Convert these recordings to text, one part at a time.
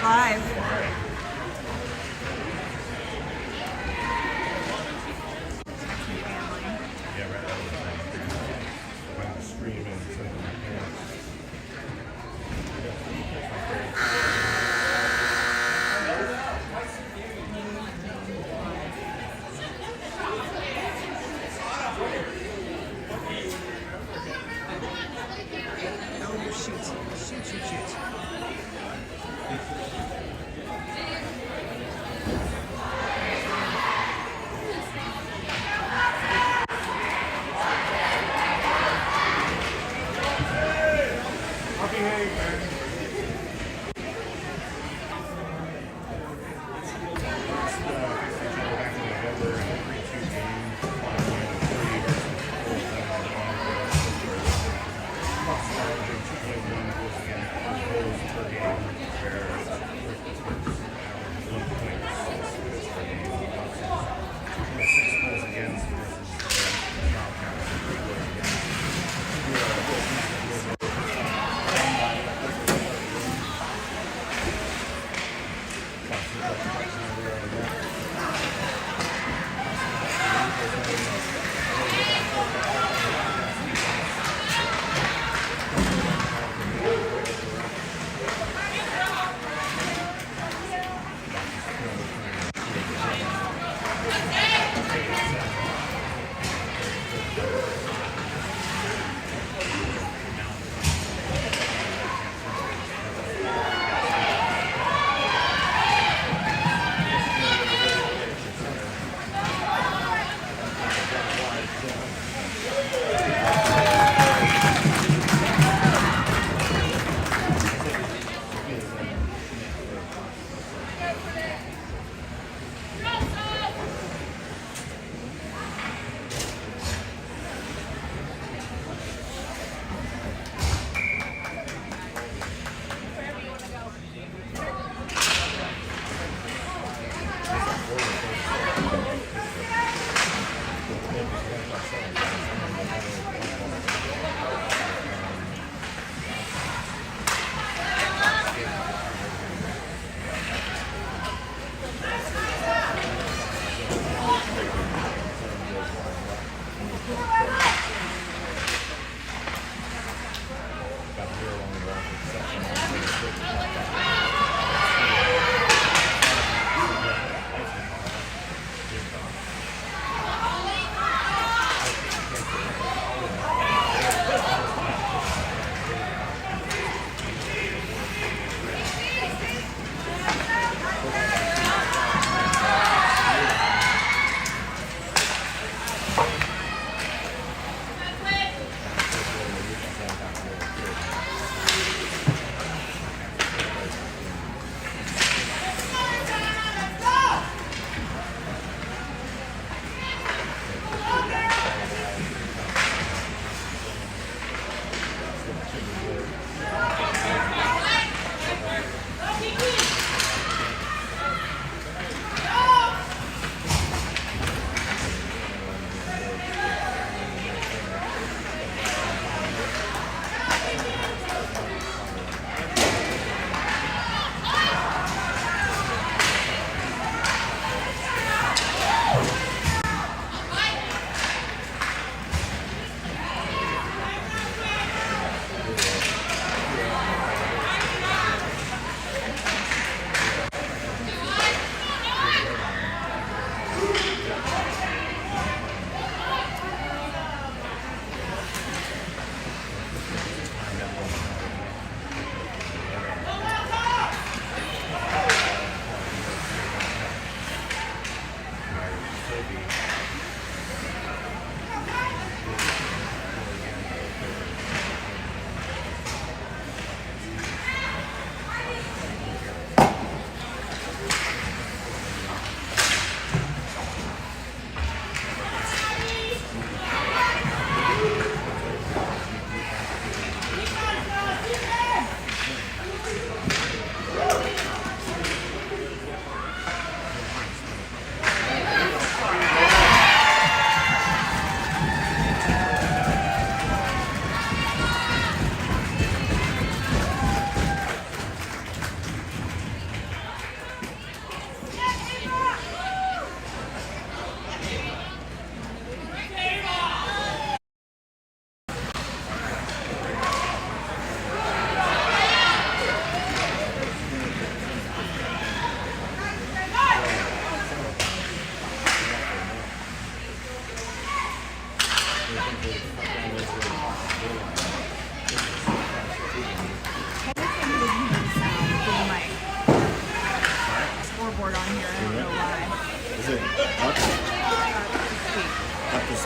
Live.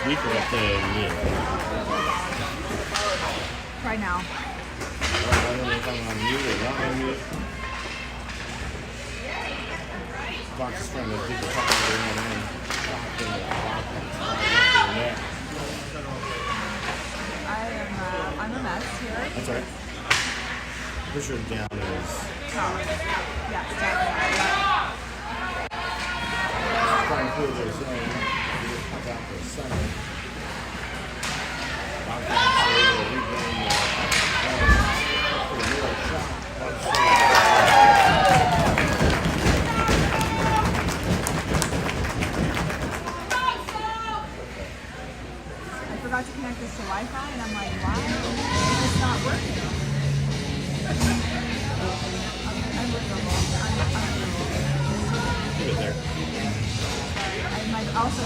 speaker up there in here. Try now. I don't know if I'm on mute or not on mute. Fox is trying to keep the puck around in. I'm a mess here. That's all right. Push her down is... Oh. Yes, definitely. Trying to clear their zone. Just puck out the center. Wildcats are able to regain the middle shot. I forgot to connect this to Wi-Fi, and I'm like, why is this not working? I'm miserable. Keep it there. I'm like also.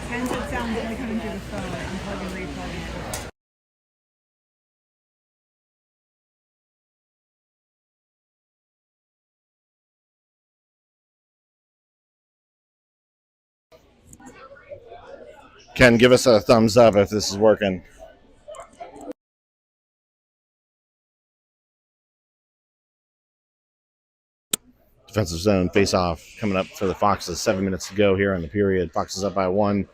Transit sound only coming through the phone. Unplugging, replugging. Ken, give us a thumbs up if this is working. Defensive zone face-off coming up for the Foxes. 7 minutes to go here in the period. Foxes up by 1.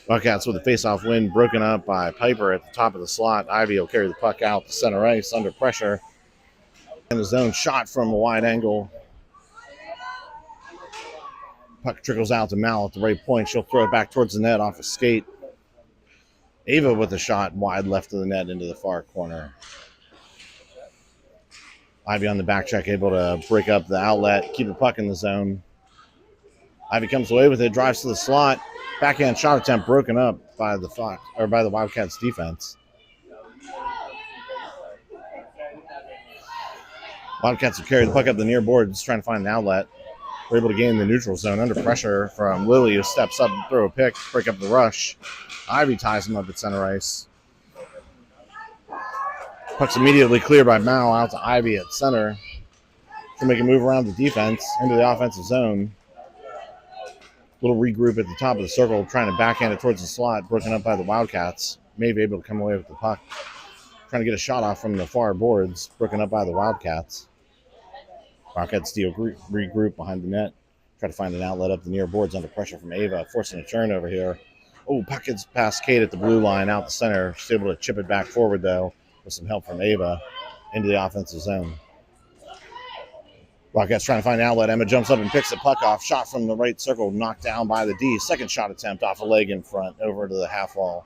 Wildcats with a face-off win broken up by Piper at the top of the slot. Ivy will carry the puck out to center ice under pressure. And the zone shot from a wide angle. Puck trickles out to Mal at the right point. She'll throw it back towards the net off a skate. Ava with a shot wide left of the net into the far corner. Ivy on the back check, able to break up the outlet, keep the puck in the zone. Ivy comes away with it, drives to the slot. Backhand shot attempt broken up by the Wildcats defense. Wildcats have carried the puck up the near boards, trying to find an outlet. We're able to gain the neutral zone under pressure from Lily, who steps up and throw a pick, break up the rush. Ivy ties him up at center ice. Puck's immediately cleared by Mao out to Ivy at center. To make a move around the defense into the offensive zone. Little regroup at the top of the circle, trying to backhand it towards the slot, broken up by the Wildcats. Maybe able to come away with the puck. Trying to get a shot off from the far boards, broken up by the Wildcats. Wildcats steal regroup behind the net. Try to find an outlet up the near boards under pressure from Ava, forcing a turnover here. Oh, puck gets past Kate at the blue line out the center. She's able to chip it back forward, though, with some help from Ava into the offensive zone. Wildcats trying to find an outlet. Emma jumps up and picks the puck off. Shot from the right circle, knocked down by the D. Second shot attempt off a leg in front, over to the half wall.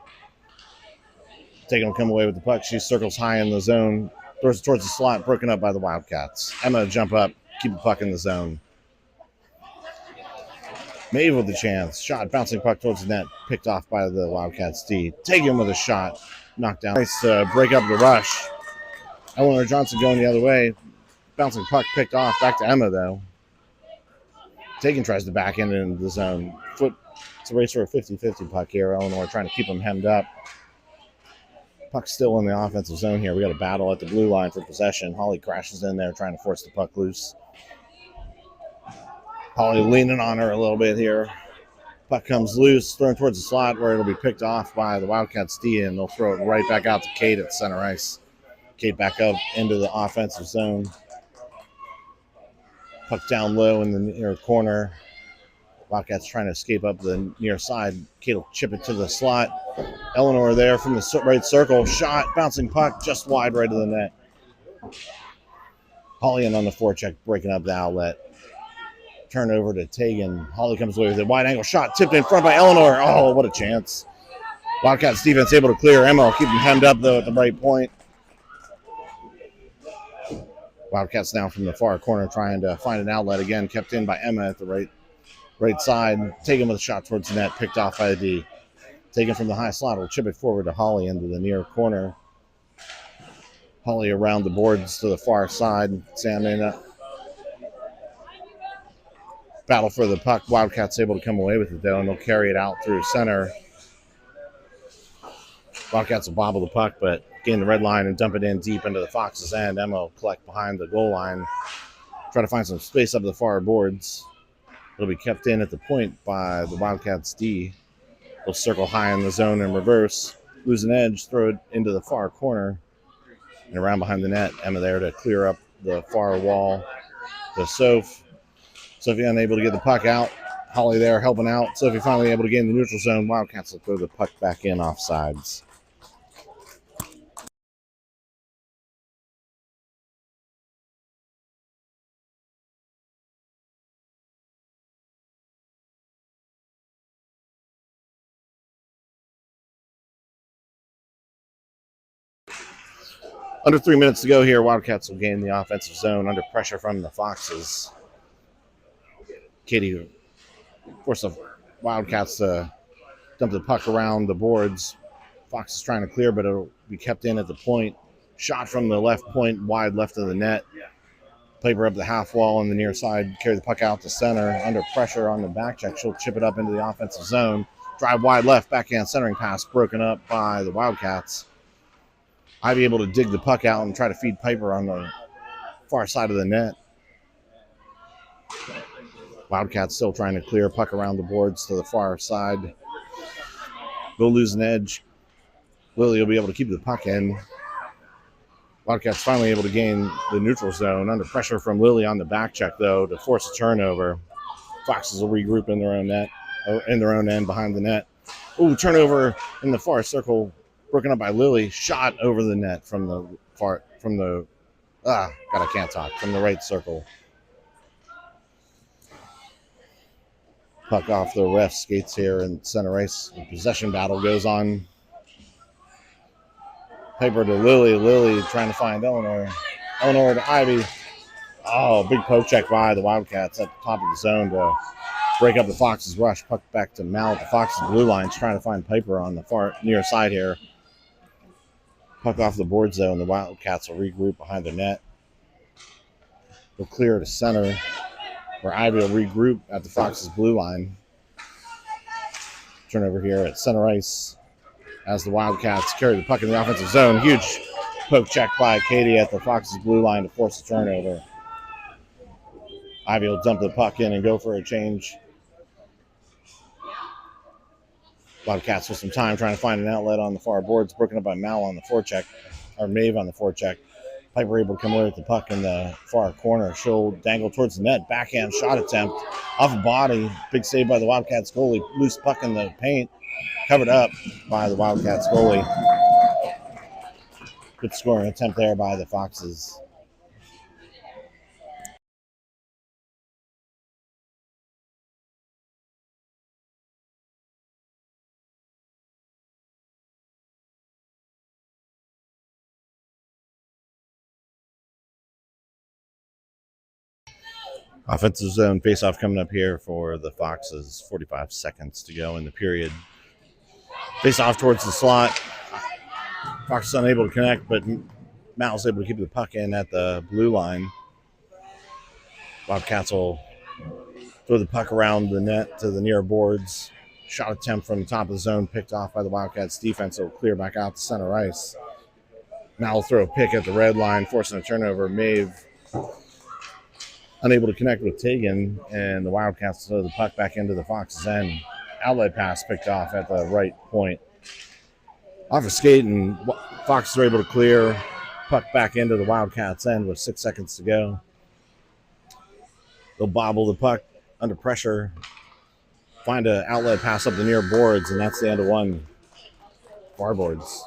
Taking will come away with the puck. She circles high in the zone, throws it towards the slot, broken up by the Wildcats. Emma jump up, keep the puck in the zone. Maeve with the chance. Shot, bouncing puck towards the net, picked off by the Wildcats D. Taken with a shot, knocked down. Nice break up the rush. Eleanor Johnson going the other way. Bouncing puck picked off. Back to Emma, though. Taken tries to back into the zone. It's a race for a 50-50 puck here. Eleanor trying to keep them hemmed up. Puck's still in the offensive zone here. We got a battle at the blue line for possession. Holly crashes in there trying to force the puck loose. Holly leaning on her a little bit here. Puck comes loose, thrown towards the slot where it'll be picked off by the Wildcats D, and they'll throw it right back out to Kate at center ice. Kate back up into the offensive zone. Puck down low in the near corner. Wildcats trying to escape up the near side. Kate will chip it to the slot. Eleanor there from the right circle. Shot, bouncing puck just wide right of the net. Holly in on the forecheck, breaking up the outlet. Turn over to Tegan. Holly comes away with a wide angle shot, tipped in front by Eleanor. Oh, what a chance. Wildcats defense able to clear. Emma will keep them hemmed up, though, at the right point. Wildcats now from the far corner trying to find an outlet again. Kept in by Emma at the right side. Taken with a shot towards the net, picked off by the D. Taken from the high slot, will chip it forward to Holly into the near corner. Holly around the boards to the far side. Sam in a battle for the puck. Wildcats able to come away with it, though, and they'll carry it out through center. Wildcats will bobble the puck, but gain the red line and dump it in deep into the Fox's end. Emma will collect behind the goal line. Try to find some space up the far boards. It'll be kept in at the point by the Wildcats D. They'll circle high in the zone in reverse. Lose an edge, throw it into the far corner. And around behind the net. Emma there to clear up the far wall to Soph. Sophie unable to get the puck out. Holly there helping out. Sophie finally able to gain the neutral zone. Wildcats will throw the puck back in off sides. Under 3 minutes to go here. Wildcats will gain the offensive zone under pressure from the Foxes. Katie forced the Wildcats to dump the puck around the boards. Fox is trying to clear, but it'll be kept in at the point. Shot from the left point, wide left of the net. Piper up the half wall on the near side. Carry the puck out to center. Under pressure on the back check. She'll chip it up into the offensive zone. Drive wide left, backhand centering pass broken up by the Wildcats. Ivy able to dig the puck out and try to feed Piper on the far side of the net. Wildcats still trying to clear puck around the boards to the far side. They'll lose an edge. Lily will be able to keep the puck in. Wildcats finally able to gain the neutral zone. Under pressure from Lily on the back check, though, to force a turnover. Foxes will regroup in their own net, or in their own end behind the net. Ooh, turnover in the far circle. Broken up by Lily. Shot over the net from the right circle. Puck off the ref skates here in center ice. The possession battle goes on. Piper to Lily. Lily trying to find Eleanor. Eleanor to Ivy. Oh, big poke check by the Wildcats at the top of the zone to break up the Foxes' rush. Puck back to Mal at the Foxes' blue line. Trying to find Piper on the far near side here. Puck off the boards, though, and the Wildcats will regroup behind the net. They'll clear to center, where Ivy will regroup at the Foxes' blue line. Turn over here at center ice as the Wildcats carry the puck in the offensive zone. Huge poke check by Katie at the Foxes' blue line to force the turnover. Ivy will dump the puck in and go for a change. Wildcats with some time trying to find an outlet on the far boards, broken up by Mal on the forecheck, or Maeve on the forecheck. Piper able to come away with the puck in the far corner. She'll dangle towards the net. Backhand shot attempt off a body. Big save by the Wildcats goalie. Loose puck in the paint. Covered up by the Wildcats goalie. Good scoring attempt there by the Foxes. Offensive zone face-off coming up here for the Foxes. 45 seconds to go in the period. Face-off towards the slot. Fox is unable to connect, but Mal's able to keep the puck in at the blue line. Wildcats will throw the puck around the net to the near boards. Shot attempt from the top of the zone picked off by the Wildcats defense. It'll clear back out to center ice. Mal will throw a pick at the red line, forcing a turnover. Maeve unable to connect with Tegan, and the Wildcats throw the puck back into the Fox's end. Outlet pass picked off at the right point. Off a skate, and Foxes are able to clear. Puck back into the Wildcats' end with 6 seconds to go. They'll bobble the puck under pressure, find an outlet pass up the near boards, and that's the end of one. Far boards.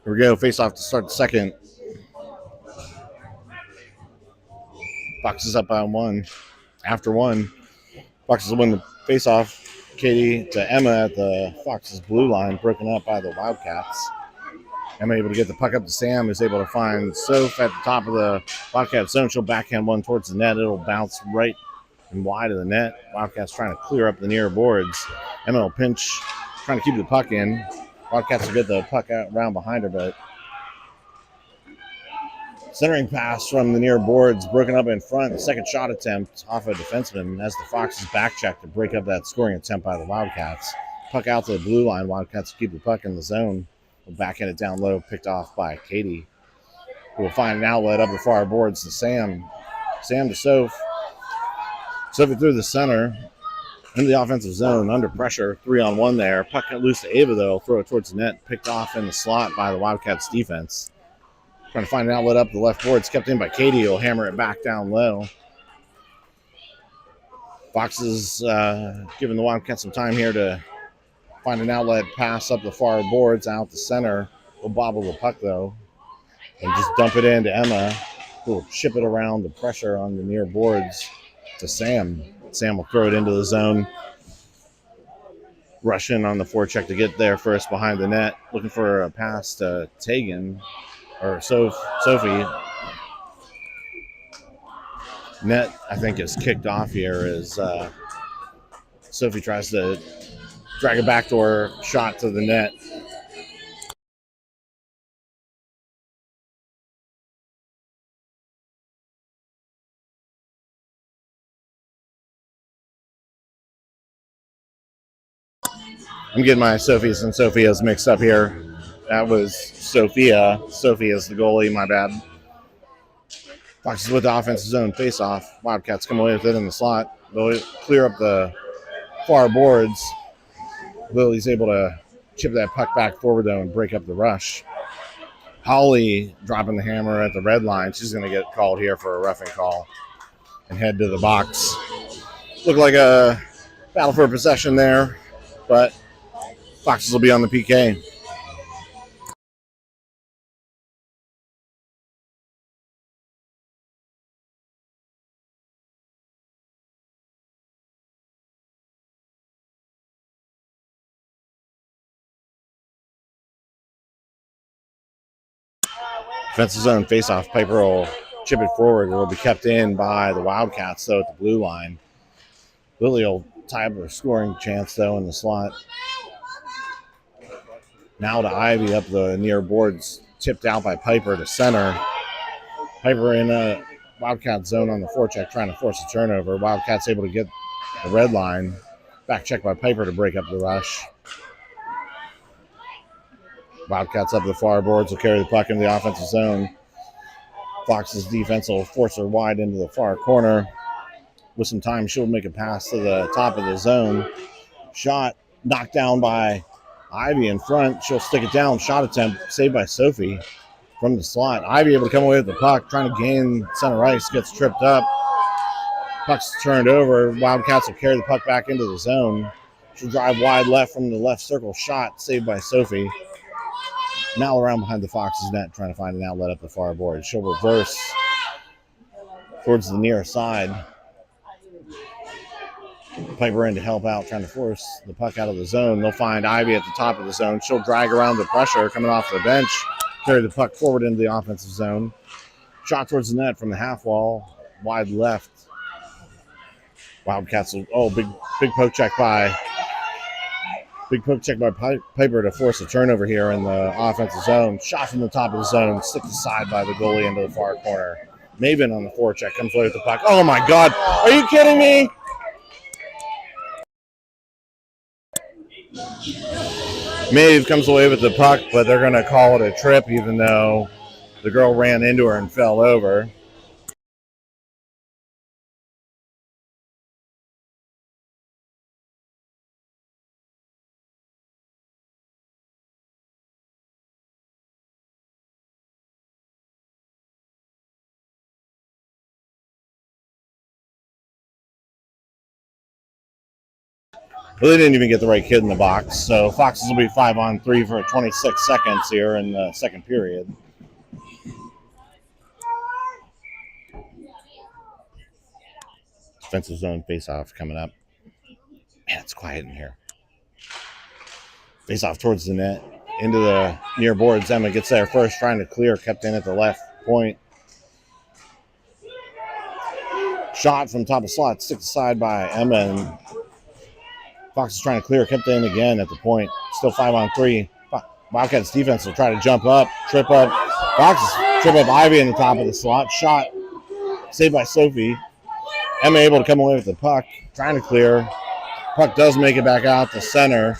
Here we go. Face off to start the second. Foxes up on one. After one, Foxes win the face off. Katie to Emma at the Foxes blue line, broken up by the Wildcats. Emma able to get the puck up to Sam, who's able to find Soph at the top of the Wildcat zone. She'll backhand one towards the net. It'll bounce right and wide of the net. Wildcats trying to clear up the near boards. Emma will pinch, trying to keep the puck in. Wildcats will get the puck out around behind her, but centering pass from the near boards, broken up in front. Second shot attempt off a defenseman as the Foxes back check to break up that scoring attempt by the Wildcats. Puck out to the blue line. Wildcats keep the puck in the zone. We'll backhand it down low, picked off by Katie, who will find an outlet up the far boards to Sam. Sam to Soph. Soph through the center into the offensive zone under pressure. 3-on-1 there. Puck got loose to Ava, though. Throw it towards the net. Picked off in the slot by the Wildcats defense. Trying to find an outlet up the left boards. Kept in by Katie. Will hammer it back down low. Foxes giving the Wildcats some time here to find an outlet pass up the far boards out the center. We'll bobble the puck, though, and just dump it into Emma, who will chip it around the pressure on the near boards to Sam. Sam will throw it into the zone. Rush in on the forecheck to get there first behind the net. Looking for a pass to Tegan, or Sophie. Net, I think, is kicked off here as Sophie tries to drag a backdoor shot to the net. I'm getting my Sophies and Sophias mixed up here. That was Sophia. Sophie is the goalie, my bad. Foxes with the offensive zone face-off. Wildcats come away with it in the slot. They'll clear up the far boards. Lily's able to chip that puck back forward, though, and break up the rush. Holly dropping the hammer at the red line. She's going to get called here for a roughing call and head to the box. Looked like a battle for possession there, but Foxes will be on the PK. Defensive zone face-off. Piper will chip it forward. It will be kept in by the Wildcats, though, at the blue line. Lily will tie up a scoring chance, though, in the slot. Now to Ivy up the near boards, tipped out by Piper to center. Piper in a Wildcat zone on the forecheck, trying to force a turnover. Wildcats able to get the red line. Back check by Piper to break up the rush. Wildcats up the far boards will carry the puck into the offensive zone. Fox's defense will force her wide into the far corner. With some time, she'll make a pass to the top of the zone. Shot knocked down by Ivy in front. She'll stick it down. Shot attempt saved by Sophie from the slot. Ivy able to come away with the puck, trying to gain center ice, gets tripped up. Puck's turned over. Wildcats will carry the puck back into the zone. She'll drive wide left from the left circle. Shot saved by Sophie. Now around behind the Fox's net, trying to find an outlet up the far board. She'll reverse towards the near side. Piper in to help out, trying to force the puck out of the zone. They'll find Ivy at the top of the zone. She'll drag around the pressure coming off the bench, carry the puck forward into the offensive zone. Shot towards the net from the half wall, wide left. Wildcats will, big poke check by Piper to force a turnover here in the offensive zone. Shot from the top of the zone, stick aside by the goalie into the far corner. Maven on the forecheck comes away with the puck. Oh my God, are you kidding me? Maeve comes away with the puck, but they're going to call it a trip, even though the girl ran into her and fell over. Really didn't even get the right kid in the box, so Foxes will be 5-on-3 for 26 seconds here in the second period. Defensive zone face-off coming up. Man, it's quiet in here. Face-off towards the net, into the near boards. Emma gets there first, trying to clear, kept in at the left point. Shot from top of slot, stick aside by Emma, and Fox is trying to clear, kept in again at the point. Still 5-on-3. Wildcats defense will try to jump up, trip up. Foxes trip up Ivy in the top of the slot. Shot saved by Sophie. Emma able to come away with the puck, trying to clear. Puck does make it back out to center.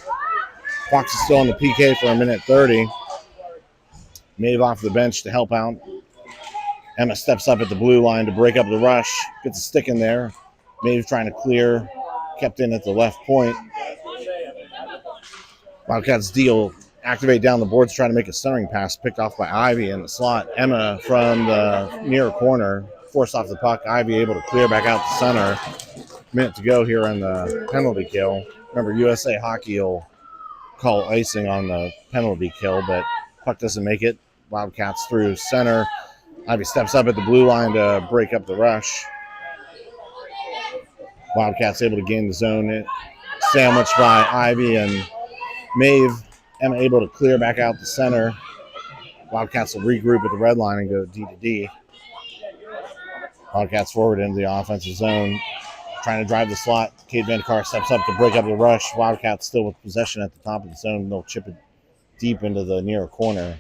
Fox is still on the PK for 1:30. Maeve off the bench to help out. Emma steps up at the blue line to break up the rush. Gets a stick in there. Maeve trying to clear. Kept in at the left point. Wildcats deal. Activate down the boards, trying to make a centering pass. Picked off by Ivy in the slot. Emma from the near corner. Forced off the puck. Ivy able to clear back out the center. Minute to go here in the penalty kill. Remember, USA Hockey will call icing on the penalty kill, but puck doesn't make it. Wildcats through center. Ivy steps up at the blue line to break up the rush. Wildcats able to gain the zone. Sandwiched by Ivy and Maeve. Emma able to clear back out the center. Wildcats will regroup at the red line and go D to D. Wildcats forward into the offensive zone. Trying to drive the slot. Kate Vandekar steps up to break up the rush. Wildcats still with possession at the top of the zone. They'll chip it deep into the near corner.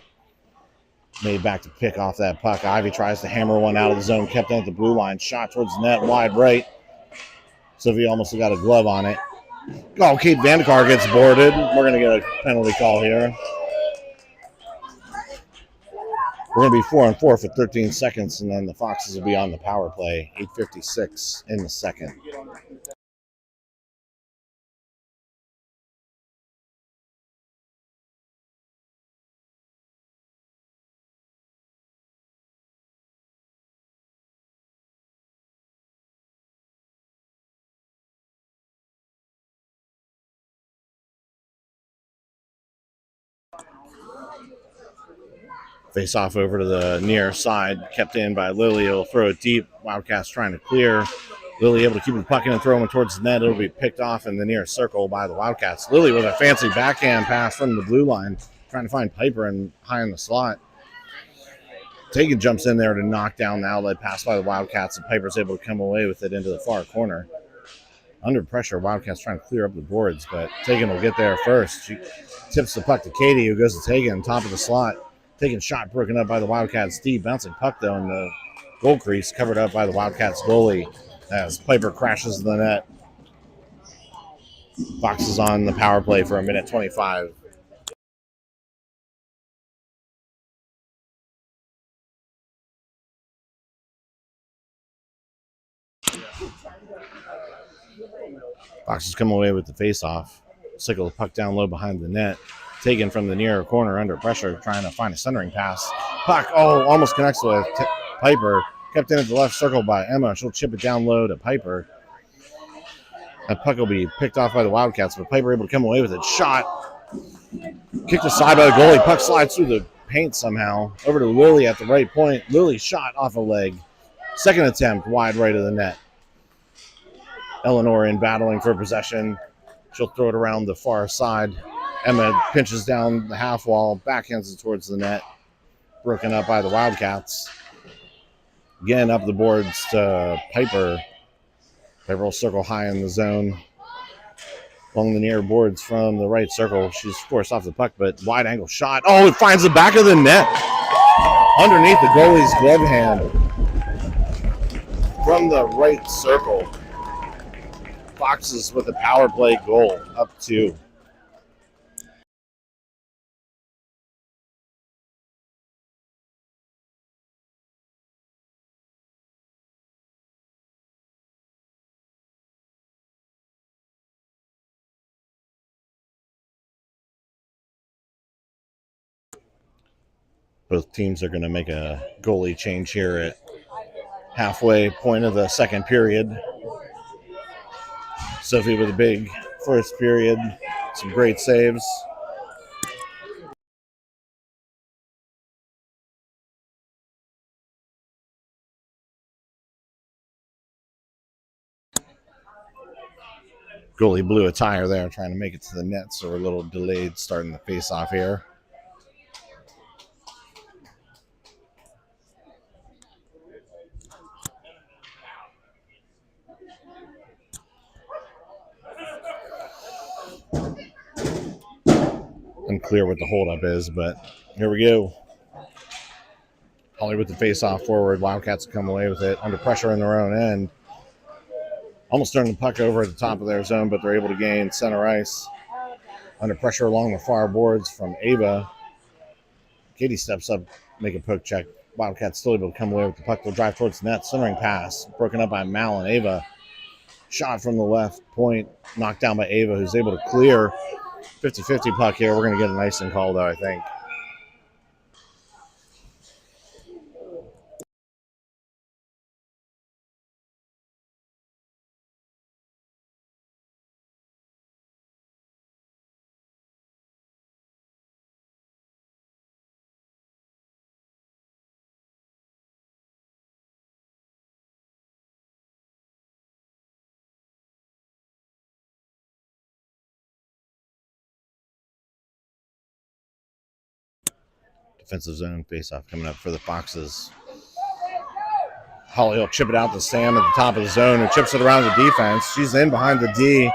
Made back to pick off that puck. Ivy tries to hammer one out of the zone. Kept in at the blue line. Shot towards the net. Wide right. Sophie almost got a glove on it. Oh, Kate Vandekar gets boarded. We're going to get a penalty call here. We're going to be 4-on-4 for 13 seconds, and then the Foxes will be on the power play. 8:56 in the second. Face off over to the near side, kept in by Lily. He'll throw it deep. Wildcats trying to clear. Lily able to keep the puck in and throw him towards the net. It'll be picked off in the near circle by the Wildcats. Lily with a fancy backhand pass from the blue line, trying to find Piper and high in the slot. Tegan jumps in there to knock down the outlet pass by the Wildcats, and Piper's able to come away with it into the far corner. Under pressure, Wildcats trying to clear up the boards, but Tegan will get there first. She tips the puck to Katie, who goes to Tegan, top of the slot. Tegan shot broken up by the Wildcats D. Bouncing puck, though, in the goal crease, covered up by the Wildcats goalie as Piper crashes the net. Fox is on the power play for 1:25. Fox has come away with the face-off. Sickle the puck down low behind the net. Taken from the near corner under pressure, trying to find a centering pass. Puck, almost connects with Piper. Kept in at the left circle by Emma. She'll chip it down low to Piper. That puck will be picked off by the Wildcats, but Piper able to come away with it. Shot. Kicked aside by the goalie. Puck slides through the paint somehow. Over to Lily at the right point. Lily shot off a leg. Second attempt, wide right of the net. Eleanor in battling for possession. She'll throw it around the far side. Emma pinches down the half wall, backhands it towards the net. Broken up by the Wildcats. Again, up the boards to Piper. Piper will circle high in the zone. Along the near boards from the right circle. She's forced off the puck, but wide angle shot. Oh, it finds the back of the net. Underneath the goalie's glove hand. From the right circle. Foxes with a power play goal, up 2. Both teams are going to make a goalie change here at halfway point of the second period. Sophie with a big first period. Some great saves. Goalie blew a tire there trying to make it to the net, so we're a little delayed starting the face-off here. Unclear what the holdup is, but here we go. Holly with the face-off forward. Wildcats come away with it under pressure in their own end. Almost turning the puck over at the top of their zone, but they're able to gain center ice. Under pressure along the far boards from Ava. Katie steps up, make a poke check. Wildcats still able to come away with the puck. They'll drive towards the net. Centering pass, broken up by Mal and Ava. Shot from the left point, knocked down by Ava, who's able to clear. 50-50 puck here. We're going to get an icing call, though, I think. Defensive zone face-off coming up for the Foxes. Holly will chip it out to Sam at the top of the zone, who chips it around the defense. She's in behind the D.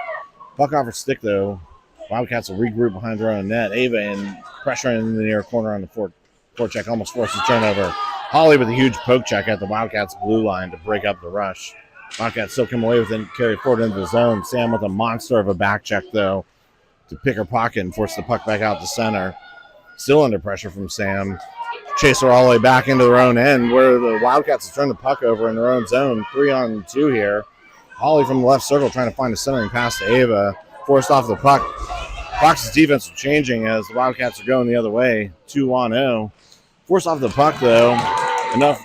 Puck off her stick, though. Wildcats will regroup behind their own net. Ava in pressure in the near corner on the forecheck, almost forces turnover. Holly with a huge poke check at the Wildcats blue line to break up the rush. Wildcats still come away with it and carry forward into the zone. Sam with a monster of a back check, though, to pick her pocket and force the puck back out to center. Still under pressure from Sam. Chase her all the way back into their own end where the Wildcats have turned the puck over in their own zone. 3-on-2 here. Holly from the left circle trying to find a centering pass to Ava. Forced off the puck. Fox's defense is changing as the Wildcats are going the other way. 2-on-0. Forced off the puck, though. Enough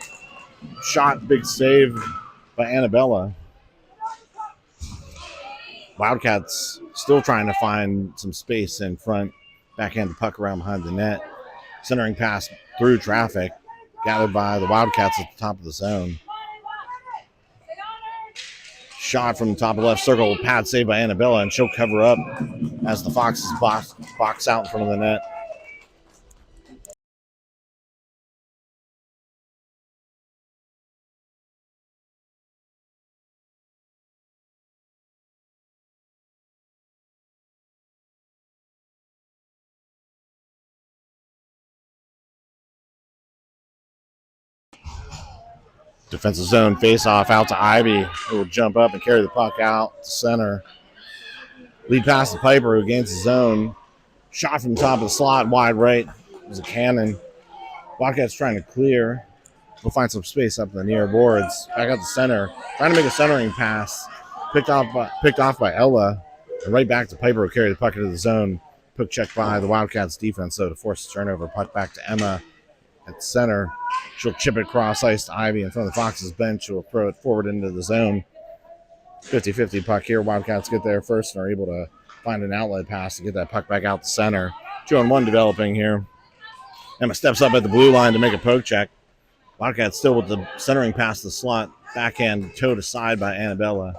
shot, big save by Annabella. Wildcats still trying to find some space in front. Backhand the puck around behind the net. Centering pass through traffic. Gathered by the Wildcats at the top of the zone. Shot from the top of the left circle. Pad saved by Annabella, and she'll cover up as the Foxes box out in front of the net. Defensive zone face-off out to Ivy, who will jump up and carry the puck out to center. Lead pass to Piper, who gains the zone. Shot from the top of the slot, wide right. It was a cannon. Wildcats trying to clear. We'll find some space up in the near boards. Back out the center. Trying to make a centering pass. Picked off by Ella. And right back to Piper, who carried the puck into the zone. Puck checked by the Wildcats defense, though, to force the turnover. Puck back to Emma at center. She'll chip it cross ice to Ivy in front of the Fox's bench. She'll throw it forward into the zone. 50-50 puck here. Wildcats get there first and are able to find an outlet pass to get that puck back out the center. 2-on-1 developing here. Emma steps up at the blue line to make a poke check. Wildcats still with the centering pass to the slot. Backhand toe to side by Annabella.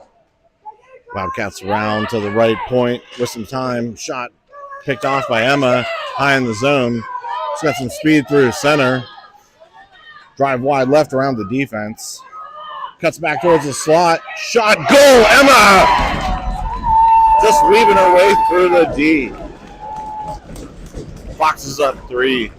Wildcats around to the right point with some time. Shot picked off by Emma high in the zone. She's got some speed through center. Drive wide left around the defense. Cuts back towards the slot. Shot, goal, Emma! Just weaving her way through the D. Foxes up 3.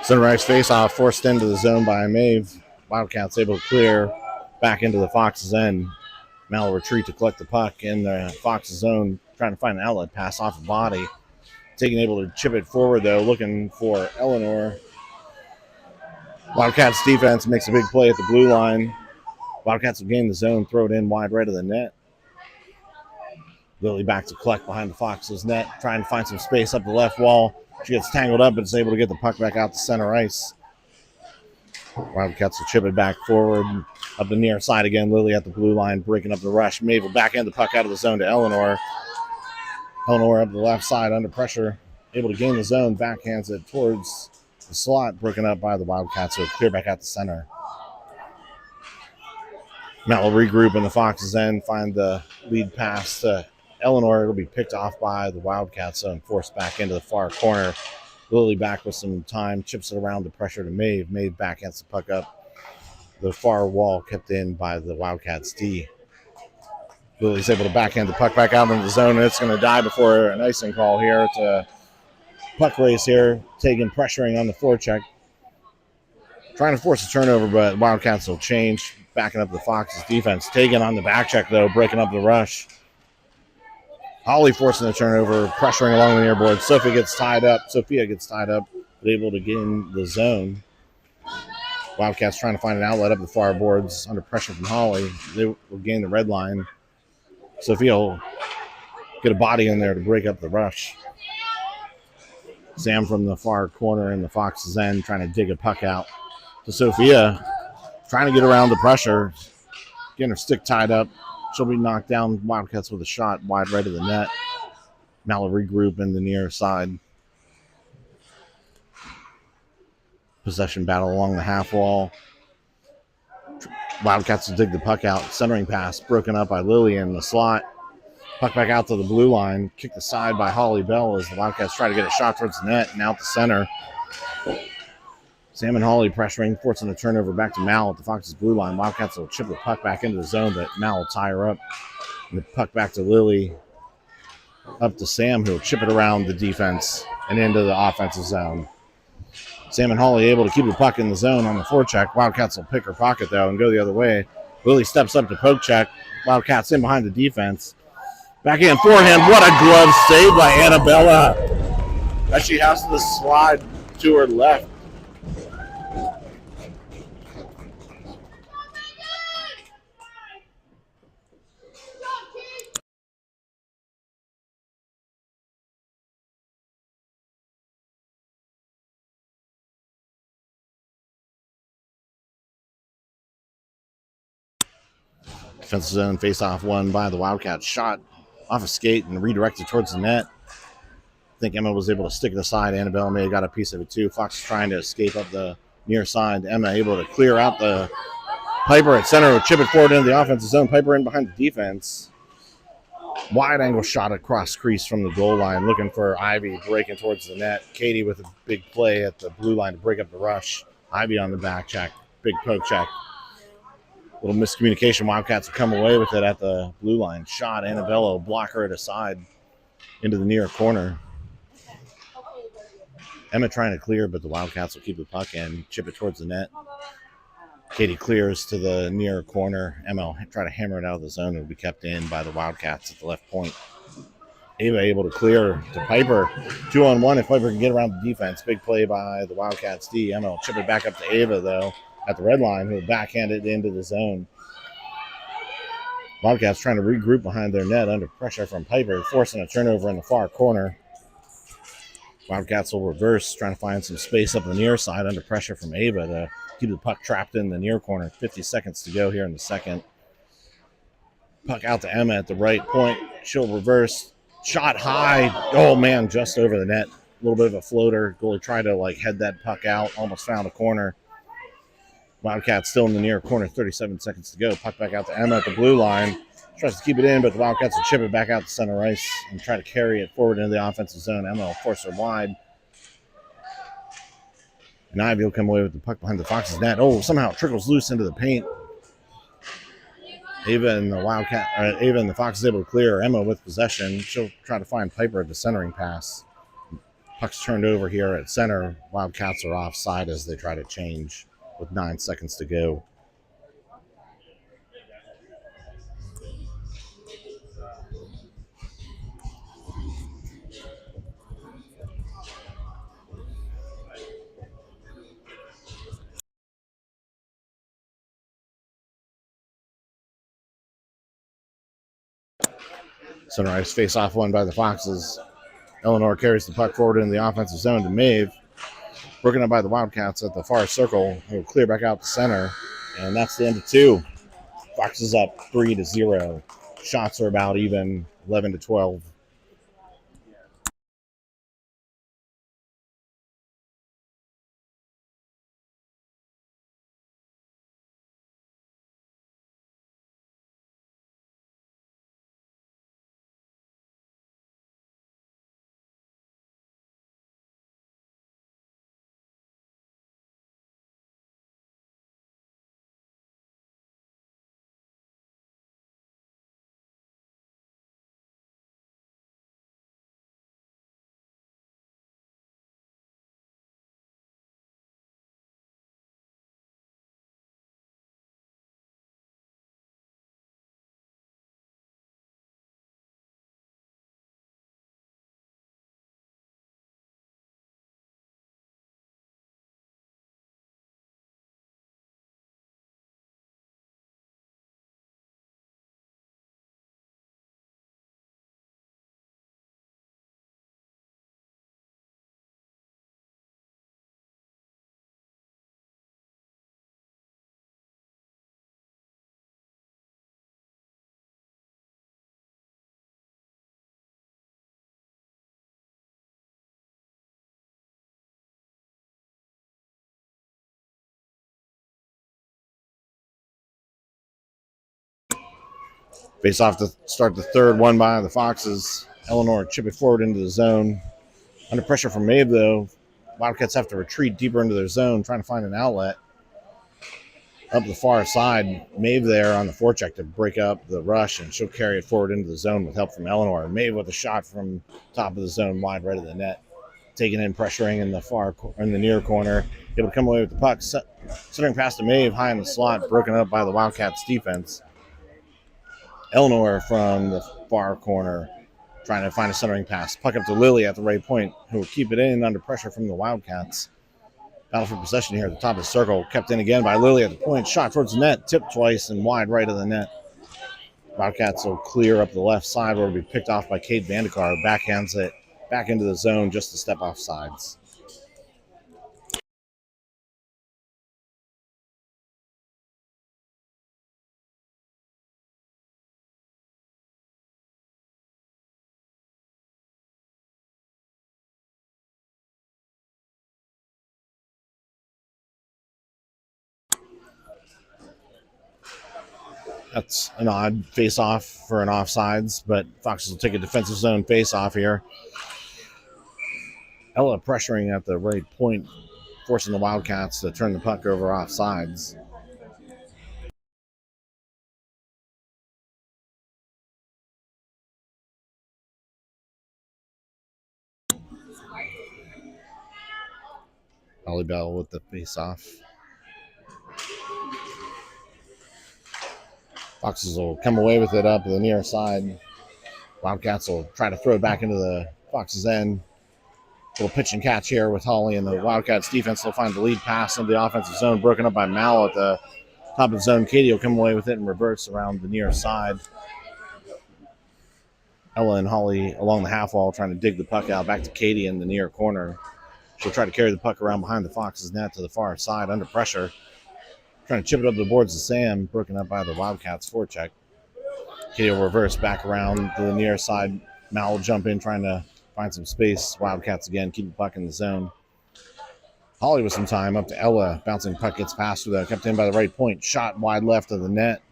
Center ice face-off forced into the zone by Maeve. Wildcats able to clear back into the Fox's end. Mal retreat to collect the puck in the Fox's zone, trying to find an outlet pass off the body. Taking able to chip it forward, though, looking for Eleanor. Wildcats defense makes a big play at the blue line. Wildcats will gain the zone, throw it in wide right of the net. Lily back to collect behind the Fox's net, trying to find some space up the left wall. She gets tangled up, but is able to get the puck back out to center ice. Wildcats will chip it back forward, up the near side again. Lily at the blue line, breaking up the rush. Maeve will backhand the puck out of the zone to Eleanor. Eleanor up the left side under pressure, able to gain the zone, backhands it towards the slot, broken up by the Wildcats, so clear back out the center. Matt will regroup in the Fox's end, find the lead pass to Eleanor. It'll be picked off by the Wildcats and forced back into the far corner. Lily back with some time, chips it around the pressure to Maeve. Maeve backhands the puck up. The far wall kept in by the Wildcats D. Lily's able to backhand the puck back out into the zone, and it's going to die before an icing call here. It's a puck race here, taking pressuring on the forecheck. Trying to force a turnover, but Wildcats will change, backing up the Fox's defense. Taken on the back check, though, breaking up the rush. Holly forcing the turnover, pressuring along the near board. Sophia gets tied up, but able to get in the zone. Wildcats trying to find an outlet up the far boards under pressure from Holly. They will gain the red line. Sophia will get a body in there to break up the rush. Sam from the far corner in the Fox's end trying to dig a puck out to Sophia. Trying to get around the pressure. Getting her stick tied up. She'll be knocked down. Wildcats with a shot wide right of the net. Now will regroup in the near side. Possession battle along the half wall. Wildcats will dig the puck out. Centering pass broken up by Lily in the slot. Puck back out to the blue line. Kicked aside by Holly Bell as the Wildcats try to get a shot towards the net and out the center. Sam and Holly pressuring, forcing the turnover back to Mal at the Fox's blue line. Wildcats will chip the puck back into the zone, but Mal will tie her up. And the puck back to Lily. Up to Sam, who will chip it around the defense and into the offensive zone. Sam and Holly able to keep the puck in the zone on the forecheck. Wildcats will pick her pocket, though, and go the other way. Lily steps up to poke check. Wildcats in behind the defense. Backhand forehand. What a glove save by Annabella. As she has to slide to her left. Defensive zone face-off won by the Wildcats. Shot off a skate and redirected towards the net. I think Emma was able to stick it aside. Annabelle may have got a piece of it too. Fox trying to escape up the near side. Emma able to clear out the Piper at center. Chip it forward into the offensive zone. Piper in behind the defense. Wide angle shot across crease from the goal line, looking for Ivy breaking towards the net. Katie with a big play at the blue line to break up the rush. Ivy on the back check, big poke check. Little miscommunication. Wildcats have come away with it at the blue line. Shot, Annabello, blocker it aside into the near corner. Emma trying to clear, but the Wildcats will keep the puck in, chip it towards the net. Katie clears to the near corner. Emma will try to hammer it out of the zone and will be kept in by the Wildcats at the left point. Ava able to clear to Piper. 2-on-1 if Piper can get around the defense. Big play by the Wildcats D. Emma will chip it back up to Ava, though, at the red line, who will backhand it into the zone. Wildcats trying to regroup behind their net under pressure from Piper, forcing a turnover in the far corner. Wildcats will reverse, trying to find some space up the near side under pressure from Ava to keep the puck trapped in the near corner. 50 seconds to go here in the second. Puck out to Emma at the right point. She'll reverse. Shot high. Oh, man, just over the net. A little bit of a floater. Goalie tried to, head that puck out. Almost found a corner. Wildcats still in the near corner. 37 seconds to go. Puck back out to Emma at the blue line. Tries to keep it in, but the Wildcats will chip it back out to center ice and try to carry it forward into the offensive zone. Emma will force her wide. And Ivy will come away with the puck behind the Foxes' net. Oh, somehow it trickles loose into the paint. Ava and the Fox is able to clear. Emma with possession. She'll try to find Piper at the centering pass. Puck's turned over here at center. Wildcats are offside as they try to change with 9 seconds to go. Center ice face-off won by the Foxes. Eleanor carries the puck forward in the offensive zone to Maeve. Broken up by the Wildcats at the far circle. He'll clear back out to center. And that's the end of 2. Foxes up 3-0. Shots are about even, 11-12. Face off to start the third, won by the Foxes. Eleanor chip it forward into the zone. Under pressure from Maeve, though, Wildcats have to retreat deeper into their zone, trying to find an outlet. Up the far side, Maeve there on the forecheck to break up the rush, and she'll carry it forward into the zone with help from Eleanor. Maeve with a shot from top of the zone, wide right of the net. Taking in, pressuring in the near corner. Able to come away with the puck. Centering past to Maeve, high in the slot, broken up by the Wildcats defense. Eleanor from the far corner, trying to find a centering pass. Puck up to Lily at the right point, who will keep it in under pressure from the Wildcats. Battle for possession here at the top of the circle. Kept in again by Lily at the point. Shot towards the net, tipped twice and wide right of the net. Wildcats will clear up the left side where it'll be picked off by Kate Vandekar. Backhands it back into the zone just to step off sides. That's an odd face-off for an offsides, but Foxes will take a defensive zone face-off here. Ella pressuring at the right point, forcing the Wildcats to turn the puck over offsides. Ollie Bell with the face-off. Foxes will come away with it up the near side. Wildcats will try to throw it back into the Foxes' end. Little pitch and catch here with Holly, and the Wildcats defense will find the lead pass into the offensive zone, broken up by Mal at the top of the zone. Katie will come away with it and reverse around the near side. Ella and Holly along the half wall trying to dig the puck out back to Katie in the near corner. She'll try to carry the puck around behind the Foxes' net to the far side under pressure. Trying to chip it up the boards to Sam, broken up by the Wildcats forecheck. Katie will reverse back around to the near side. Mal will jump in trying to find some space. Wildcats again keep the puck in the zone. Holly with some time up to Ella. Bouncing puck gets past her though. Kept in by the right point. Shot wide left of the net.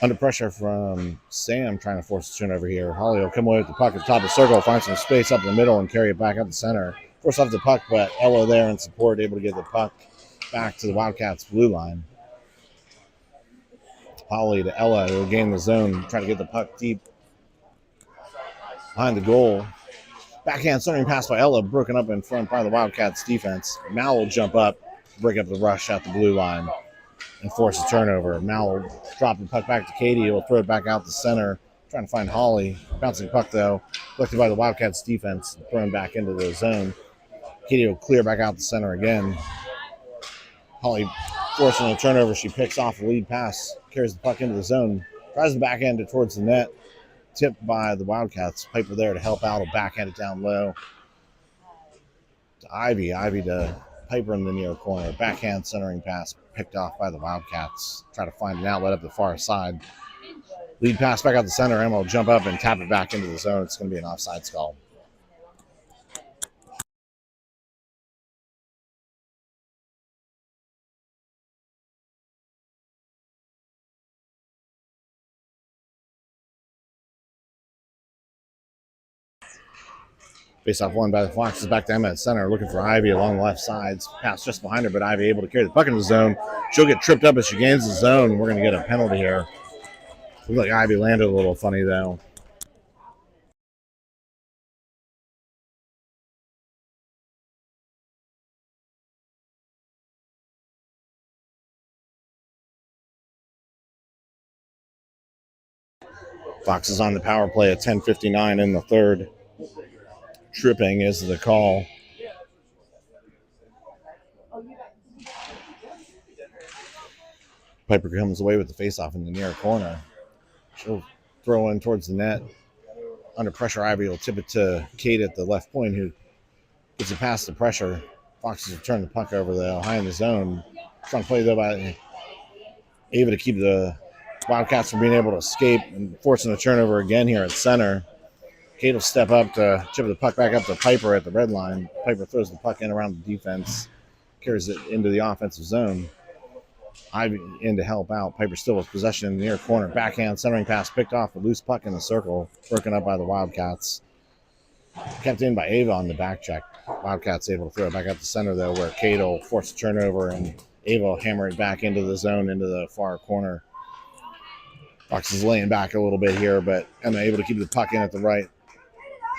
Under pressure from Sam trying to force a turnover here. Holly will come away with the puck at the top of the circle, find some space up in the middle and carry it back up the center. Force off the puck, but Ella there in support, able to get the puck back to the Wildcats blue line. Holly to Ella, who will gain the zone, try to get the puck deep behind the goal. Backhand centering pass by Ella, broken up in front by the Wildcats defense. Mal will jump up, break up the rush at the blue line, and force a turnover. Mal will drop the puck back to Katie. He'll throw it back out the center, trying to find Holly. Bouncing puck, though, collected by the Wildcats defense, thrown back into the zone. Katie will clear back out the center again. Holly forcing a turnover. She picks off the lead pass, carries the puck into the zone, tries to backhand it towards the net. Tipped by the Wildcats. Piper there to help out. Will backhand it down low to Ivy. Ivy to Piper in the near corner. Backhand centering pass picked off by the Wildcats. Try to find an outlet up the far side. Lead pass back out the center. Emma will jump up and tap it back into the zone. It's going to be an offside call. Face off one by the Foxes back to Emma at center, looking for Ivy along the left side. Pass just behind her, but Ivy able to carry the puck into the zone. She'll get tripped up as she gains the zone. We're going to get a penalty here. Looks like Ivy landed a little funny, though. Foxes on the power play at 10:59 in the third. Tripping is the call. Piper comes away with the faceoff in the near corner. She'll throw in towards the net. Under pressure, Ivy will tip it to Kate at the left point, who gets it past the pressure. Foxes will turn the puck over the high in the zone. Strong play though by Ava to keep the Wildcats from being able to escape and forcing a turnover again here at center. Kate will step up to chip the puck back up to Piper at the red line. Piper throws the puck in around the defense, carries it into the offensive zone. Ivy in to help out. Piper still with possession in the near corner. Backhand centering pass picked off a loose puck in the circle, broken up by the Wildcats. Kept in by Ava on the back check. Wildcats able to throw it back up the center, though, where Kate will force a turnover and Ava will hammer it back into the zone, into the far corner. Fox is laying back a little bit here, but Emma able to keep the puck in at the right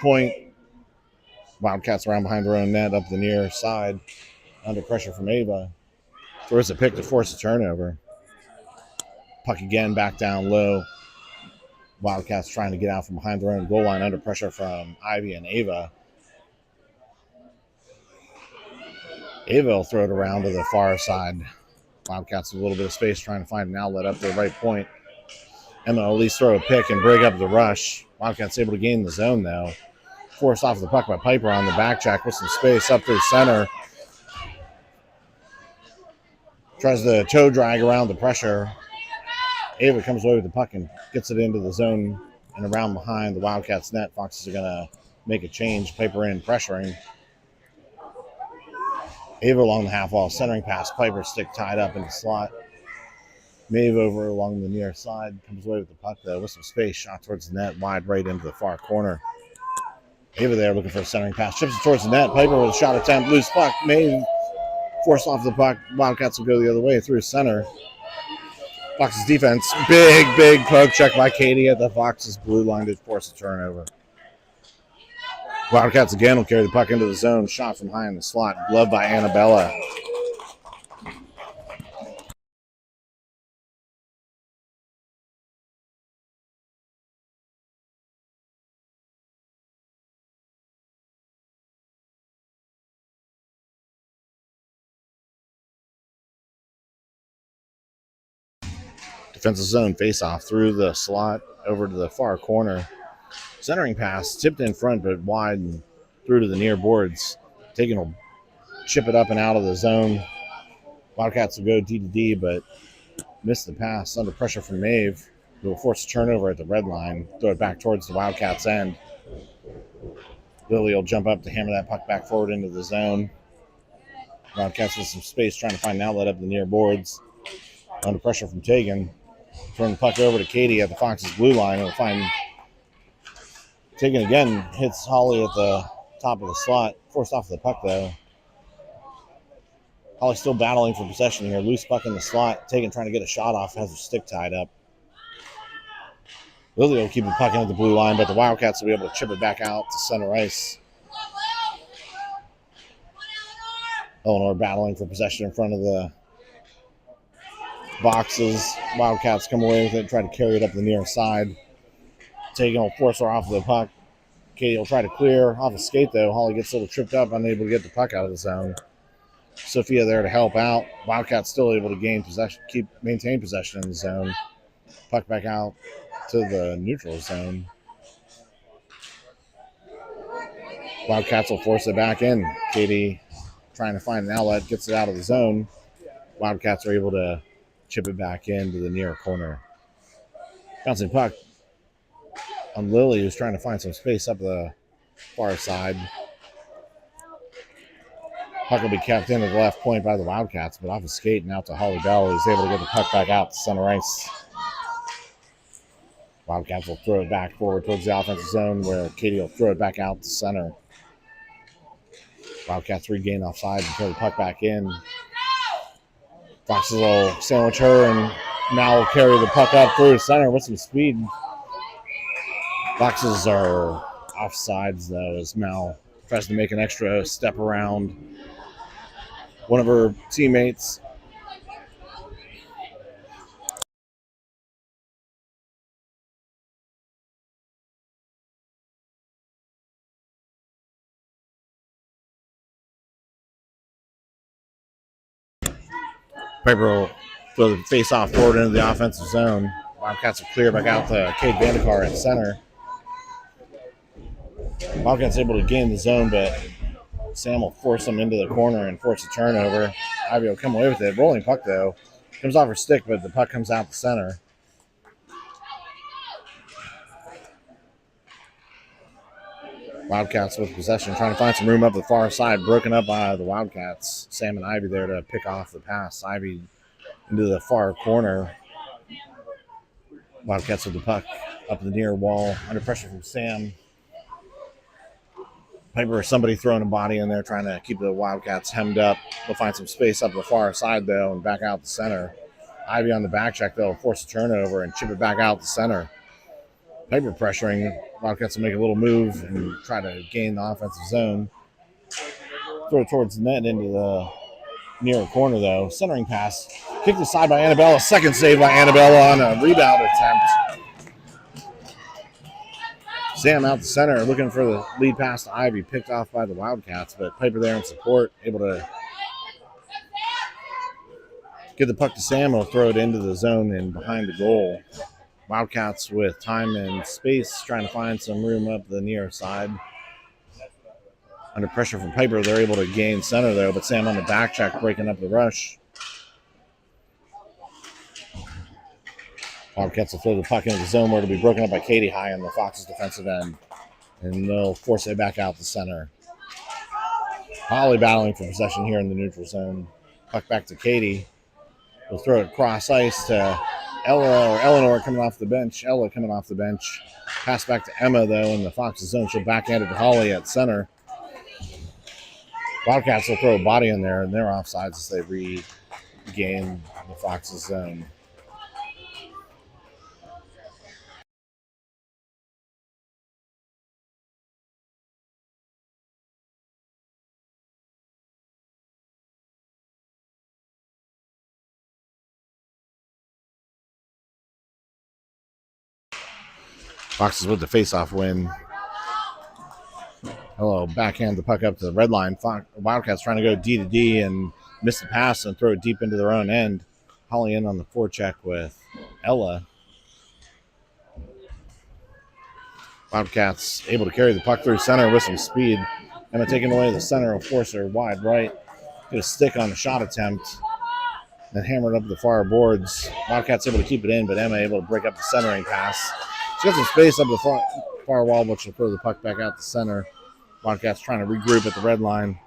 point. Wildcats around behind their own net up the near side. Under pressure from Ava. Throws a pick to force a turnover. Puck again back down low. Wildcats trying to get out from behind their own goal line under pressure from Ivy and Ava. Ava will throw it around to the far side. Wildcats with a little bit of space trying to find an outlet up to the right point. Emma will at least throw a pick and break up the rush. Wildcats able to gain the zone, though. Forced off the puck by Piper on the back check with some space up through center. Tries to toe drag around the pressure. Ava comes away with the puck and gets it into the zone and around behind the Wildcats net. Foxes are going to make a change. Piper in, pressuring. Ava along the half wall, centering pass. Piper stick tied up in the slot. Maeve over along the near side. Comes away with the puck, though, with some space. Shot towards the net, wide right into the far corner. Maeve there looking for a centering pass. Chips it towards the net. Piper with a shot attempt. Loose puck. Maeve forced off the puck. Wildcats will go the other way through center. Fox's defense. Big poke check by Katie at the Fox's blue line to force a turnover. Wildcats again will carry the puck into the zone. Shot from high in the slot. Gloved by Annabella. Defensive zone face-off through the slot over to the far corner. Centering pass, tipped in front, but wide and through to the near boards. Taking will chip it up and out of the zone. Wildcats will go D to D, but miss the pass under pressure from Maeve, who will force a turnover at the red line. Throw it back towards the Wildcats' end. Lily will jump up to hammer that puck back forward into the zone. Wildcats with some space trying to find an outlet up the near boards. Under pressure from Tegan. Turn the puck over to Katie at the Fox's blue line. We'll find Tegan again hits Holly at the top of the slot. Forced off the puck, though. Holly still battling for possession here. Loose puck in the slot. Tegan trying to get a shot off. Has her stick tied up. Lily will keep the puck into the blue line, but the Wildcats will be able to chip it back out to center ice. Eleanor battling for possession in front of the boxes. Wildcats come away with it, try to carry it up the near side. Tegan will force her off the puck. Katie will try to clear off a skate, though. Holly gets a little tripped up, unable to get the puck out of the zone. Sophia there to help out. Wildcats still able to gain possession, maintain possession in the zone. Puck back out to the neutral zone. Wildcats will force it back in. Katie trying to find an outlet, gets it out of the zone. Wildcats are able to chip it back into the near corner. Bouncing puck on Lily, who's trying to find some space up the far side. Puck will be kept in at the left point by the Wildcats, but off a skate and out to Holly Bell, who's able to get the puck back out to center ice. Wildcats will throw it back forward towards the offensive zone, where Katie will throw it back out to center. Wildcats regain offside and throw the puck back in. Foxes will sandwich her, and now will carry the puck up through center with some speed. Foxes are offsides, though, as Mal tries to make an extra step around one of her teammates. Piper will throw the face-off forward into the offensive zone. Wildcats will clear back out to Kate Vandekar at center. Wildcats able to gain the zone, but Sam will force them into the corner and force a turnover. Ivy will come away with it. Rolling puck, though. Comes off her stick, but the puck comes out the center. Wildcats with possession, trying to find some room up the far side. Broken up by the Wildcats. Sam and Ivy there to pick off the pass. Ivy into the far corner. Wildcats with the puck up the near wall. Under pressure from Sam. Piper or somebody throwing a body in there, trying to keep the Wildcats hemmed up. They'll find some space up the far side, though, and back out the center. Ivy on the back check, though, force a turnover and chip it back out the center. Piper pressuring. Wildcats will make a little move and try to gain the offensive zone. Throw it towards the net into the near corner, though. Centering pass. Kicked aside by Annabella. Second save by Annabella on a rebound attempt. Sam out the center, looking for the lead pass to Ivy, picked off by the Wildcats, but Piper there in support, able to get the puck to Sam, will throw it into the zone and behind the goal. Wildcats with time and space, trying to find some room up the near side. Under pressure from Piper, they're able to gain center, though, but Sam on the back check, breaking up the rush. Wildcats will throw the puck into the zone where it'll be broken up by Katie high on the Fox's defensive end. And they'll force it back out the center. Holly battling for possession here in the neutral zone. Puck back to Katie. We'll throw it cross ice to Ella or Eleanor coming off the bench. Ella coming off the bench. Pass back to Emma, though, in the Fox's zone. She'll backhand it to Holly at center. Wildcats will throw a body in there, and they're offsides as they regain the Fox's zone. Foxes with the face-off win. Hello, backhand the puck up to the red line. Wildcats trying to go D to D and miss the pass and throw it deep into their own end. Holly in on the forecheck with Ella. Wildcats able to carry the puck through center with some speed. Emma taking away the center will force her wide right. Get a stick on the shot attempt. Then hammered up the far boards. Wildcats able to keep it in, but Emma able to break up the centering pass. She got some space up the far wall, but she'll throw the puck back out the center. Wildcats trying to regroup at the red line.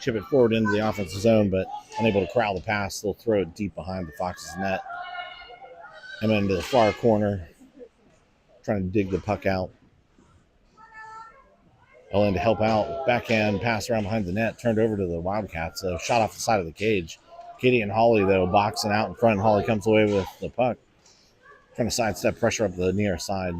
Chip it forward into the offensive zone, but unable to corral the pass. They'll throw it deep behind the Fox's net. Emma into the far corner, trying to dig the puck out. Ellen to help out. Backhand pass around behind the net, turned over to the Wildcats. So shot off the side of the cage. Katie and Holly, though, boxing out in front. Holly comes away with the puck. Trying to sidestep pressure up the near side.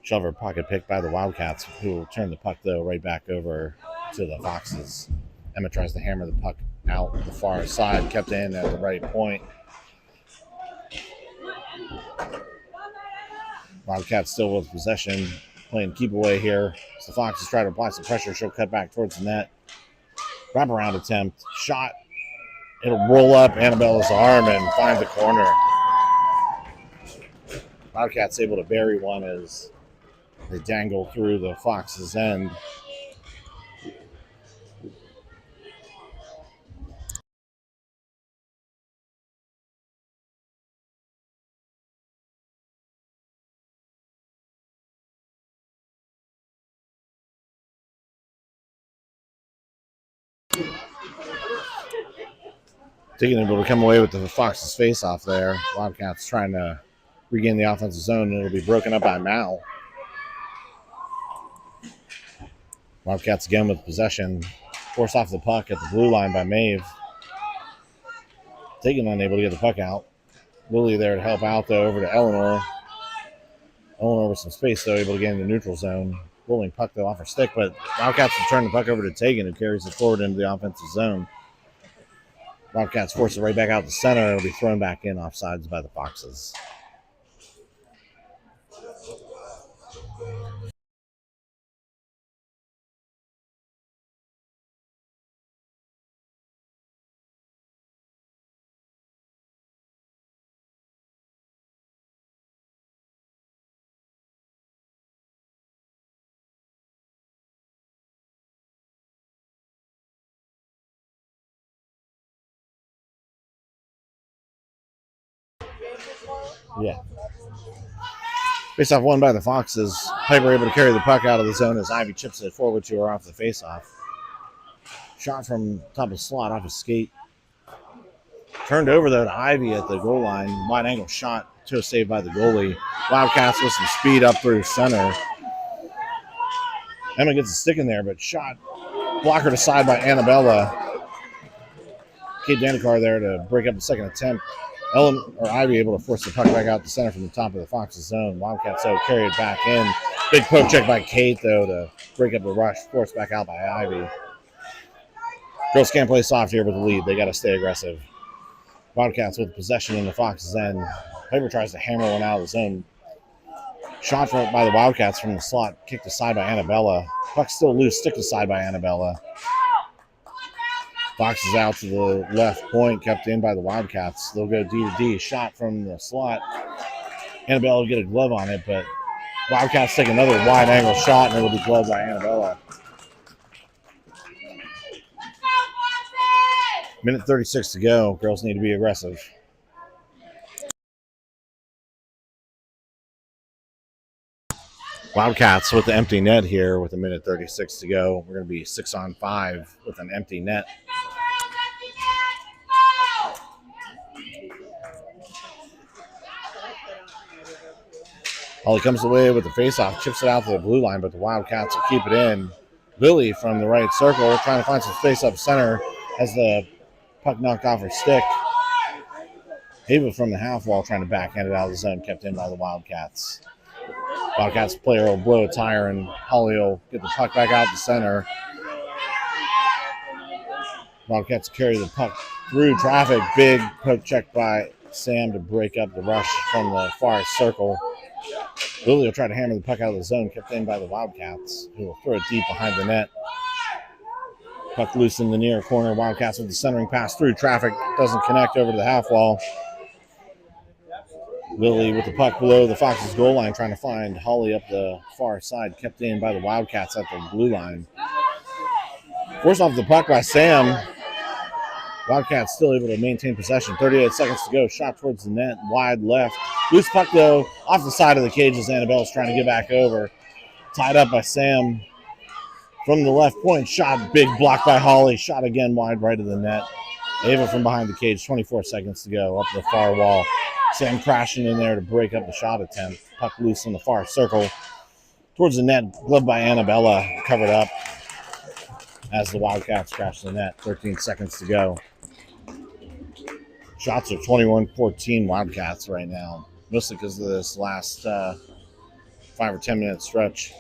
Shove her pocket picked by the Wildcats, who will turn the puck, though, right back over to the Foxes. Emma tries to hammer the puck out the far side, kept in at the right point. Wildcats still with possession, playing keep away here. So the Foxes try to apply some pressure. She'll cut back towards the net. Wraparound attempt, shot. It'll roll up Annabella's arm and find the corner. Wildcats able to bury one as they dangle through the Fox's end. Taking able to come away with the Fox's face off there. Wildcats trying to regain the offensive zone, and it'll be broken up by Mal. Wildcats again with possession. Forced off the puck at the blue line by Maeve. Tegan unable to get the puck out. Lily there to help out, though, over to Eleanor. Eleanor with some space, though, able to get in the neutral zone. Rolling puck, though, off her stick, but Wildcats will turn the puck over to Tegan, who carries it forward into the offensive zone. Wildcats force it right back out the center. It'll be thrown back in offsides by the Foxes. Yeah. Face-off won by the Foxes. Piper able to carry the puck out of the zone as Ivy chips it forward to her off the face-off. Shot from top of slot off a skate. Turned over, though, to Ivy at the goal line. Wide angle shot to a save by the goalie. Wildcats with some speed up through center. Emma gets a stick in there, but shot blockered aside by Annabella. Kate Danikar there to break up the second attempt. Ivy able to force the puck back out the center from the top of the Fox's zone. Wildcats, though, carry it back in. Big poke check by Kate, though, to break up the rush. Forced back out by Ivy. Girls can't play soft here with the lead. They got to stay aggressive. Wildcats with possession in the Fox's end. Piper tries to hammer one out of the zone. Shot by the Wildcats from the slot. Kicked aside by Annabella. Puck still loose. Stick aside by Annabella. Fox is out to the left point, kept in by the Wildcats. They'll go D to D. Shot from the slot. Annabella will get a glove on it, but Wildcats take another wide angle shot, and it'll be gloved by Annabella. Minute 36 to go. Girls need to be aggressive. Wildcats with the empty net here with a minute 36 to go. We're going to be 6-on-5 with an empty net. Holly comes away with the faceoff, chips it out to the blue line, but the Wildcats will keep it in. Lily from the right circle trying to find some space up center has the puck knocked off her stick. Ava from the half wall trying to backhand it out of the zone, kept in by the Wildcats. Wildcats player will blow a tire and Holly will get the puck back out to center. Wildcats carry the puck through traffic. Big poke check by Sam to break up the rush from the far circle. Lily will try to hammer the puck out of the zone, kept in by the Wildcats, who will throw it deep behind the net. Puck loose in the near corner. Wildcats with the centering pass through traffic. Doesn't connect over to the half wall. Lily with the puck below the Foxes' goal line, trying to find Holly up the far side, kept in by the Wildcats at the blue line. Forced off the puck by Sam. Wildcats still able to maintain possession. 38 seconds to go. Shot towards the net, wide left. Loose puck, though, off the side of the cage as Annabelle's trying to get back over. Tied up by Sam from the left point. Shot, big block by Holly. Shot again wide right of the net. Ava from behind the cage, 24 seconds to go. Up the far wall. Sam crashing in there to break up the shot attempt. Puck loose in the far circle. Towards the net, gloved by Annabella. Covered up as the Wildcats crash the net. 13 seconds to go. Shots are 21-14 Wildcats right now. Mostly because of this last 5 or 10 minute stretch.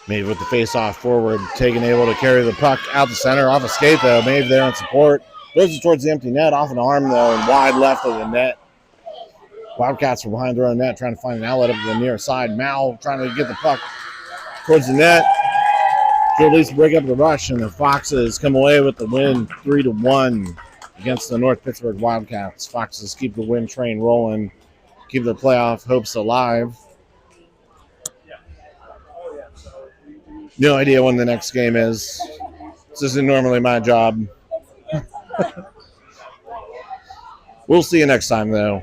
Maeve with the face-off forward. Tegan able to carry the puck out the center. Off a skate, though. Maeve there in support. Throws it towards the empty net. Off an arm, though, and wide left of the net. Wildcats are behind their own net, trying to find an outlet up to the near side. Mal trying to get the puck towards the net. To at least break up the rush, and the Foxes come away with the win 3-1 against the North Pittsburgh Wildcats. Foxes keep the win train rolling, keep their playoff hopes alive. No idea when the next game is. This isn't normally my job. We'll see you next time, though.